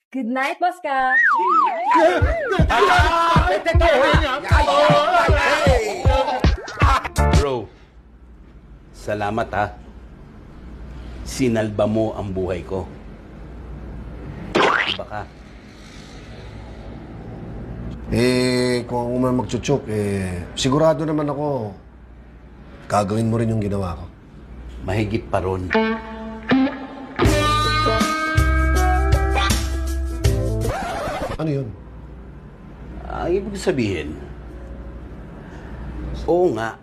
Good night, Boss Ka! Bro, salamat ha. Sinalba mo ang buhay ko. Iba ka. Kung ako man magtsutsuk, sigurado naman ako, gagawin mo rin yung ginawa ko. Mahigit pa ron. Ano yun? Ang ibig sabihin, oo nga,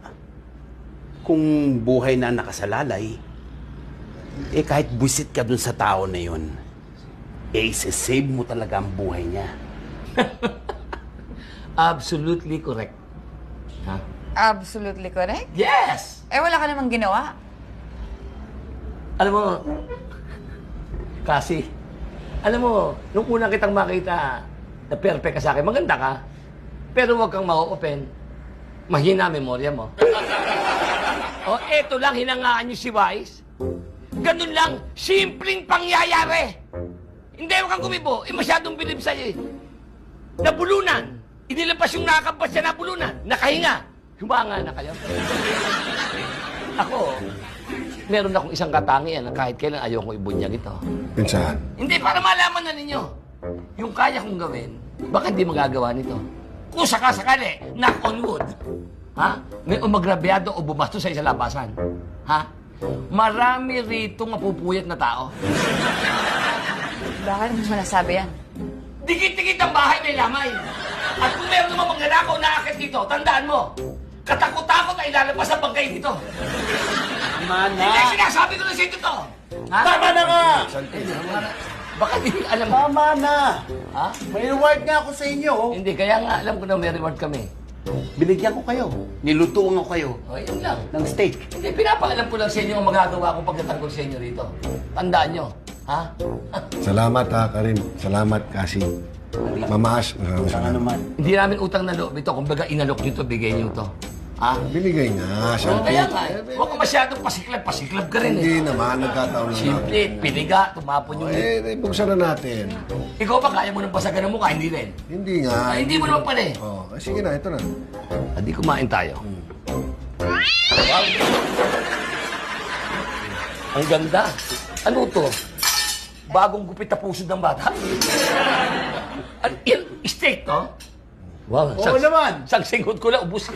kung buhay na nakasalalay, kahit buwisit ka dun sa tao na yun, isasave mo talaga ang buhay niya. Absolutely correct. Ha? Absolutely correct. Yes! Wala ka namang ginawa. Alam mo, kasi, alam mo, nung una kitang makita na perfect ka sa akin, maganda ka, pero huwag kang ma-open. Mahina ang memorya mo. O, eto lang, hinangaan niyo si Wise. Ganun lang, simpleng pangyayari. Hindi, huwag kang gumibo. Masyadong bilib sa'yo eh. Nabulunan. Inilampas yung nakakampas siya nabulunan. Nakahinga. Humanga na kayo. Ako, meron akong isang katangian na kahit kailan ayaw kong ibunyag ito. Pinsan. Hindi, para malaman na ninyo. Yung kaya kong gawin, baka hindi magagawa nito. Kung sakasakali, knock on wood. Ha? May umagrabyado o bumasto sa isang labasan. Ha? Marami rito mapupuyat na tao. Bakit mo nasabi yan? Dikit-dikit ang bahay may lamay. At kung meron naman magnanakaw na akit dito, tandaan mo, katakot-takot ay lalabas ang bangkay dito. Tama Hindi, sinasabi ko na sa ito to. Ha? Tama na nga! Baka di alam mo. Tama na! Ha? May reward nga ako sa inyo. Hindi, kaya nga alam ko na may reward kami. Binigyan ko kayo. Nilutuan ko kayo O, yun lang. ng steak. Hindi, pinapaalam ko lang sa inyo ang magagawa kong pagtatanggol sa inyo rito. Tandaan nyo. Ha? Salamat ha, Karim. Salamat, Kasi. Mamaas. Saka naman. Hindi namin utang na loob ito. Kumbaga, inalok nyo to, bigay nyo to. Ha? Binigay nga, O, siyempre. kaya nga, huwag ka masyadong pasiklab ka rin eh. Hindi naman, nagkataon lang. Simple, piniga, tumapon yung... Buksan na natin. Ikaw ba kaya mo nang basagan ng mukha? Hindi rin. Hindi nga. Hindi mo naman pala eh. Sige na, ito na. Hindi kumain tayo. Ang ganda. Ano to? Bagong gupit na puso ng bata. Steak to? Wow. Oo naman. Sang singhot ko lang, ubus.